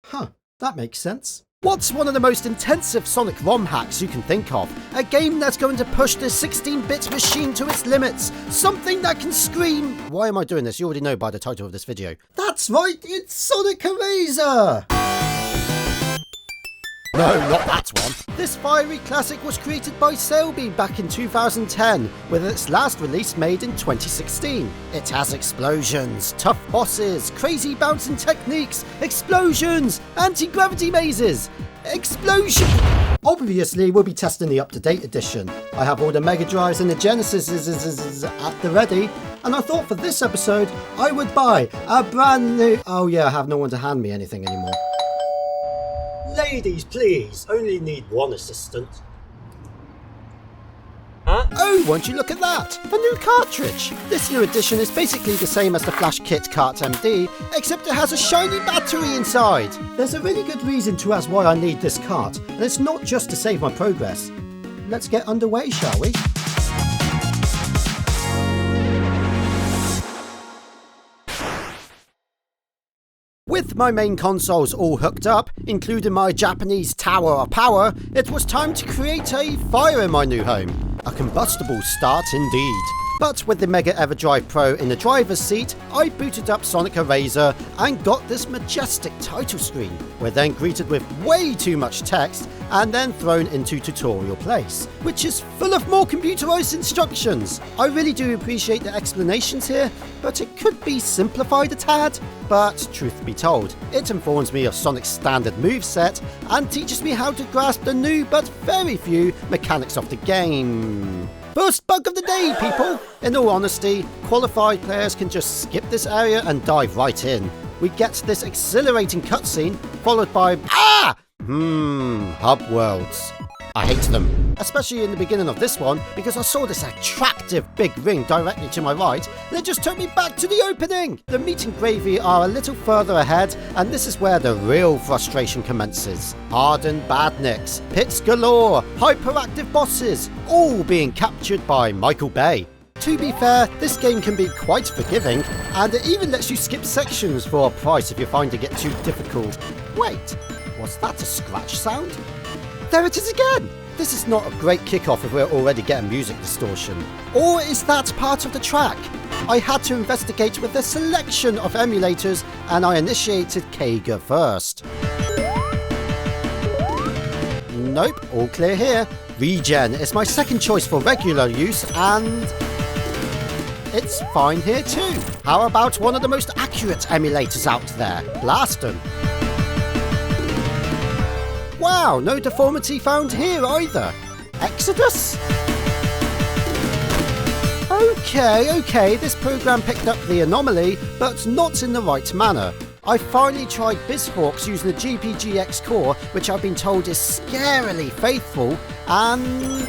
Huh, that makes sense. What's one of the most intensive Sonic ROM hacks you can think of? A game that's going to push the 16-bit machine to its limits. Something that can scream... Why am I doing this? You already know by the title of this video. That's right, it's Sonic Eraser! No, not that one. This fiery classic was created by Sailbeam back in 2010, with its last release made in 2016. It has explosions, tough bosses, crazy bouncing techniques, explosions, anti-gravity mazes, explosion... Obviously, we'll be testing the up-to-date edition. I have all the Mega Drives and the Genesis at the ready, and I thought for this episode, I would buy a brand new... Oh yeah, I have no one to hand me anything anymore. Ladies, please. Only need one assistant. Huh? Oh, won't you look at that? The new cartridge. This new edition is basically the same as the Flash Kit Kart MD, except it has a shiny battery inside. There's a really good reason to ask why I need this cart, and it's not just to save my progress. Let's get underway, shall we? With my main consoles all hooked up, including my Japanese Tower of Power, it was time to create a fire in my new home. A combustible start indeed. But with the Mega EverDrive Pro in the driver's seat, I booted up Sonic Eraser and got this majestic title screen. We're then greeted with way too much text and then thrown into tutorial place, which is full of more computerized instructions. I really do appreciate the explanations here, but it could be simplified a tad. But truth be told, it informs me of Sonic's standard moveset and teaches me how to grasp the new but very few mechanics of the game. First bug of the day, people! In all honesty, qualified players can just skip this area and dive right in. We get this exhilarating cutscene, followed by hub worlds. I hate them, especially in the beginning of this one, because I saw this attractive big ring directly to my right, and it just took me back to the opening. The meat and gravy are a little further ahead, and this is where the real frustration commences. Hardened badniks, pits galore, hyperactive bosses, all being captured by Michael Bay. To be fair, this game can be quite forgiving, and it even lets you skip sections for a price if you're finding it too difficult. Wait, was that a scratch sound? There it is again! This is not a great kickoff if we're already getting music distortion. Or is that part of the track? I had to investigate with a selection of emulators, and I initiated Kega first. Nope, all clear here. Regen is my second choice for regular use, and it's fine here too. How about one of the most accurate emulators out there, Blaston? Wow, no deformity found here either. Exodus? Okay, this program picked up the anomaly, but not in the right manner. I finally tried BizForks using the GPGX core, which I've been told is scarily faithful, and...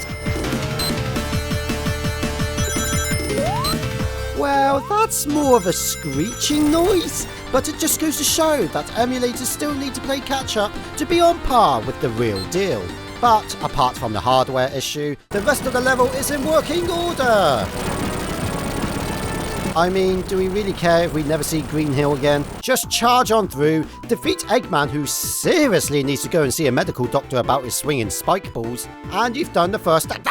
well, that's more of a screeching noise. But it just goes to show that emulators still need to play catch-up to be on par with the real deal. But apart from the hardware issue, the rest of the level is in working order. I mean, do we really care if we never see Green Hill again? Just charge on through, defeat Eggman, who seriously needs to go and see a medical doctor about his swinging spike balls, and you've done the first act.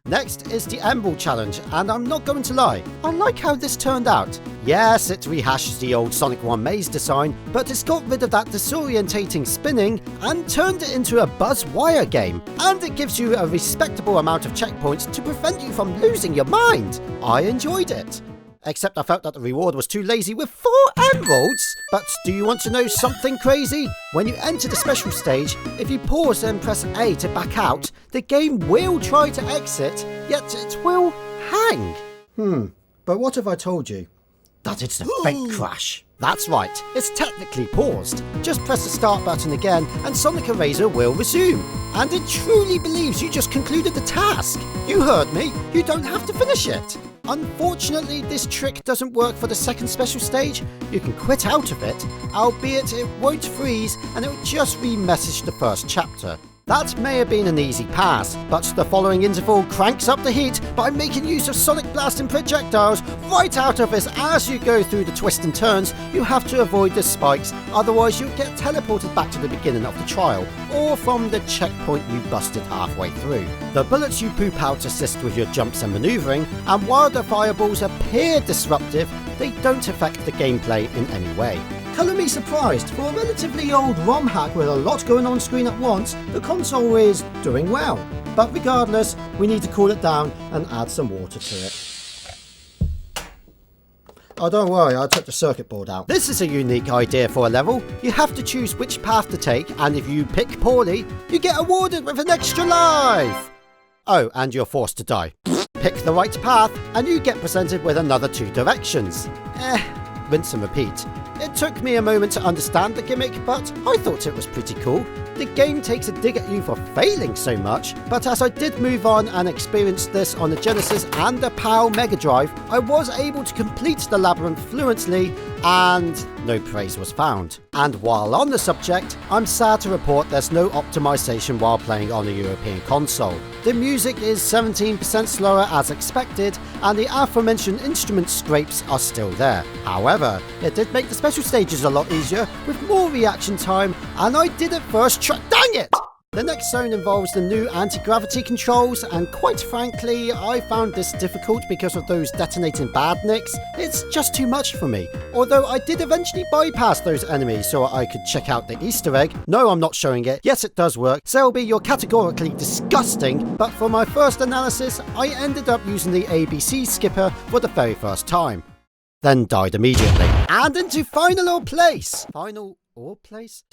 Next is the Emerald Challenge, and I'm not going to lie, I like how this turned out. Yes, it rehashes the old Sonic 1 maze design, but it's got rid of that disorientating spinning and turned it into a buzz wire game, and it gives you a respectable amount of checkpoints to prevent you from losing your mind. I enjoyed it. Except I felt that the reward was too lazy with 4 emeralds. But do you want to know something crazy? When you enter the special stage, if you pause and press A to back out, the game will try to exit, yet it will hang. But what if I told you that it's a fake crash? That's right, it's technically paused. Just press the start button again and Sonic Eraser will resume. And it truly believes you just concluded the task. You heard me, you don't have to finish it. Unfortunately, this trick doesn't work for the second special stage. You can quit out of it, albeit it won't freeze and it will just re-message the first chapter. That may have been an easy pass, but the following interval cranks up the heat by making use of sonic blasting projectiles right out of us as you go through the twists and turns. You have to avoid the spikes, otherwise you'll get teleported back to the beginning of the trial, or from the checkpoint you busted halfway through. The bullets you poop out assist with your jumps and manoeuvring, and while the fireballs appear disruptive, they don't affect the gameplay in any way. Colour me surprised, for a relatively old ROM hack with a lot going on screen at once, the console is doing well. But regardless, we need to cool it down and add some water to it. Oh, don't worry, I took the circuit board out. This is a unique idea for a level. You have to choose which path to take, and if you pick poorly, you get awarded with an extra life! Oh, and you're forced to die. Pick the right path, and you get presented with another 2 directions. Rinse and repeat. It took me a moment to understand the gimmick, but I thought it was pretty cool. The game takes a dig at you for failing so much, but as I did move on and experience this on the Genesis and the PAL Mega Drive, I was able to complete the labyrinth fluently, and no praise was found. And while on the subject, I'm sad to report there's no optimization while playing on a European console. The music is 17% slower as expected, and the aforementioned instrument scrapes are still there. However, it did make the special stages a lot easier, with more reaction time, and I did it first try. Dang it! The next zone involves the new anti-gravity controls, and quite frankly, I found this difficult because of those detonating badniks. It's just too much for me. Although I did eventually bypass those enemies so I could check out the Easter egg. No, I'm not showing it. Yes, it does work. Selby, you're categorically disgusting, but for my first analysis, I ended up using the ABC skipper for the very first time. Then died immediately. And into final place.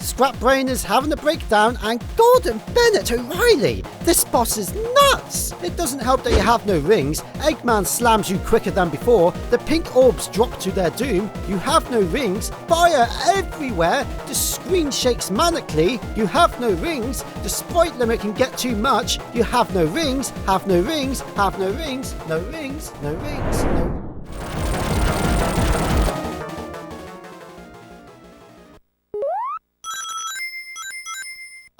Scrap Brain is having a breakdown, and Gordon Bennett O'Reilly! This boss is nuts! It doesn't help that you have no rings, Eggman slams you quicker than before, the pink orbs drop to their doom, you have no rings, fire everywhere, the screen shakes manically, you have no rings, the sprite limit can get too much, you have no rings, have no rings, have no rings, no rings, no rings, no...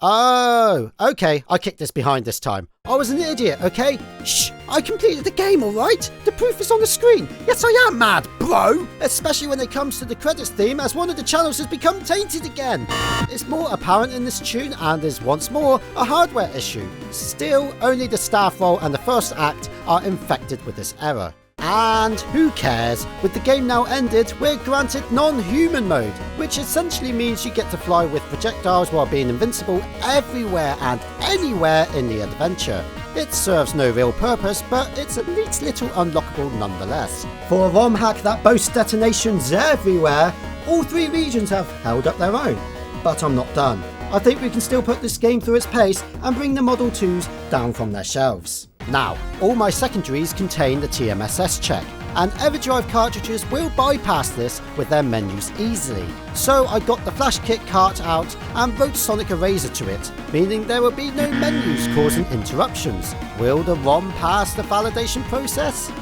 Oh, okay, I kicked this behind this time. I was an idiot, okay? Shh, I completed the game, alright? The proof is on the screen. Yes, I am mad, bro! Especially when it comes to the credits theme, as one of the channels has become tainted again. It's more apparent in this tune, and is once more a hardware issue. Still, only the staff role and the first act are infected with this error. And who cares? With the game now ended, we're granted non-human mode, which essentially means you get to fly with projectiles while being invincible everywhere and anywhere in the adventure. It serves no real purpose, but it's a neat little unlockable nonetheless. For a ROM hack that boasts detonations everywhere, all 3 regions have held up their own. But I'm not done. I think we can still put this game through its pace and bring the Model 2s down from their shelves. Now, all my secondaries contain the TMSS check, and EverDrive cartridges will bypass this with their menus easily. So I got the flash kit cart out and wrote Sonic Eraser to it, meaning there will be no menus causing interruptions. Will the ROM pass the validation process?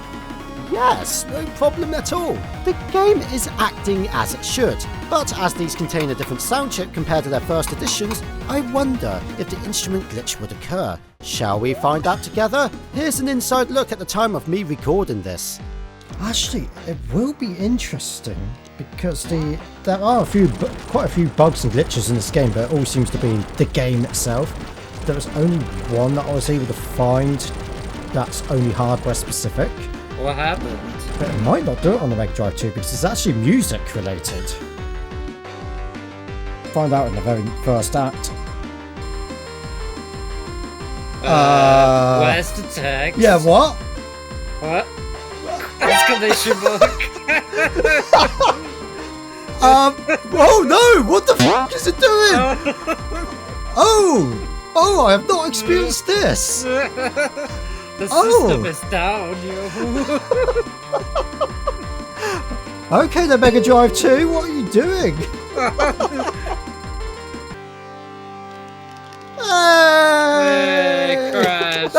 Yes, no problem at all. The game is acting as it should, but as these contain a different sound chip compared to their first editions, I wonder if the instrument glitch would occur. Shall we find out together? Here's an inside look at the time of me recording this. Actually, it will be interesting because there are quite a few bugs and glitches in this game, but it all seems to be in the game itself. There was only one that I was able to find that's only hardware specific. What happened? But it might not do it on the Mega Drive 2 because it's actually music related. Find out in the very first act. Where's the text? Yeah, what? What? Exclamation mark. Oh no! What the f*** is it doing? Oh, I have not experienced this. The system is down, yo. Okay, the Mega Drive 2, what are you doing? Hey, crash.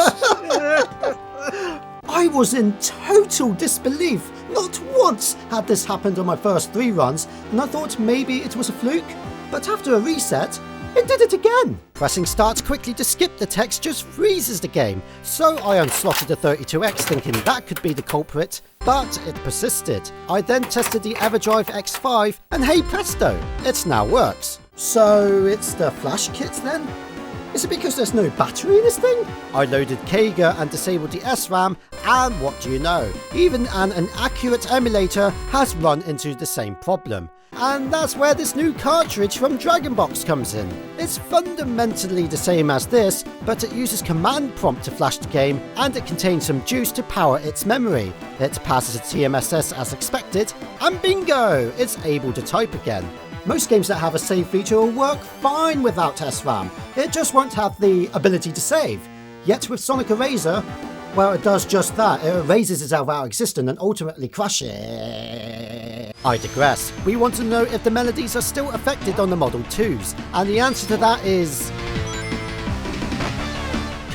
I was in total disbelief. Not once had this happened on my first 3 runs, and I thought maybe it was a fluke. But after a reset, It did it again! Pressing start quickly to skip the text just freezes the game, so I unslotted the 32X thinking that could be the culprit, but it persisted. I then tested the EverDrive X5 and hey presto, it now works. So it's the flash kits then? Is it because there's no battery in this thing? I loaded Kega and disabled the SRAM, and what do you know? Even an inaccurate emulator has run into the same problem. And that's where this new cartridge from DragonBox comes in. It's fundamentally the same as this, but it uses command prompt to flash the game, and it contains some juice to power its memory. It passes a TMSS as expected, and bingo! It's able to type again. Most games that have a save feature will work fine without SRAM. It just won't have the ability to save. Yet with Sonic Eraser, well, it does just that. It erases itself out of existence and ultimately crashes. I digress. We want to know if the melodies are still affected on the Model 2s, and the answer to that is...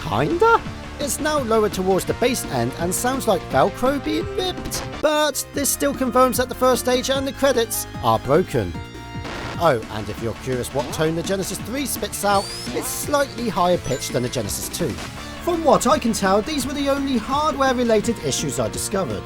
kinda? It's now lowered towards the bass end and sounds like Velcro being ripped. But this still confirms that the first stage and the credits are broken. Oh, and if you're curious what tone the Genesis 3 spits out, it's slightly higher pitched than the Genesis 2. From what I can tell, these were the only hardware-related issues I discovered.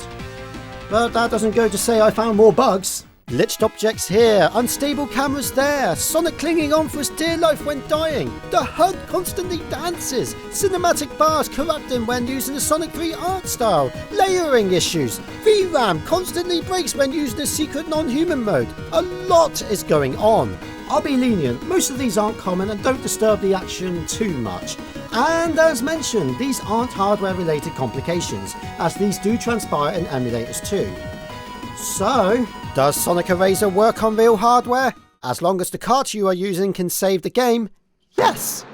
But that doesn't go to say I found more bugs. Glitched objects here, unstable cameras there, Sonic clinging on for his dear life when dying, the HUD constantly dances, cinematic bars corrupting when using the Sonic 3 art style, layering issues, VRAM constantly breaks when using the secret non-human mode. A lot is going on. I'll be lenient, most of these aren't common and don't disturb the action too much. And as mentioned, these aren't hardware related complications, as these do transpire in emulators too. So, does Sonic Eraser work on real hardware? As long as the cart you are using can save the game, yes!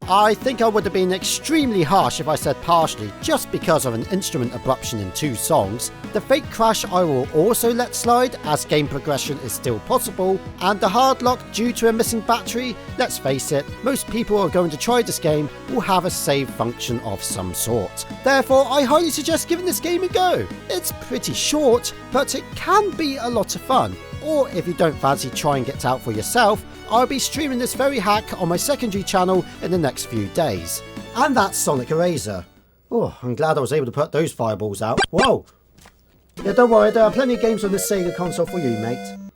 I think I would have been extremely harsh if I said partially, just because of an instrument abruption in 2 songs. The fake crash I will also let slide, as game progression is still possible, and the hard lock due to a missing battery, let's face it, most people who are going to try this game will have a save function of some sort. Therefore, I highly suggest giving this game a go. It's pretty short, but it can be a lot of fun. Or if you don't fancy trying it out for yourself, I'll be streaming this very hack on my secondary channel in the next few days. And that's Sonic Eraser. Oh, I'm glad I was able to put those fireballs out. Whoa! Yeah, don't worry, there are plenty of games on this Sega console for you, mate.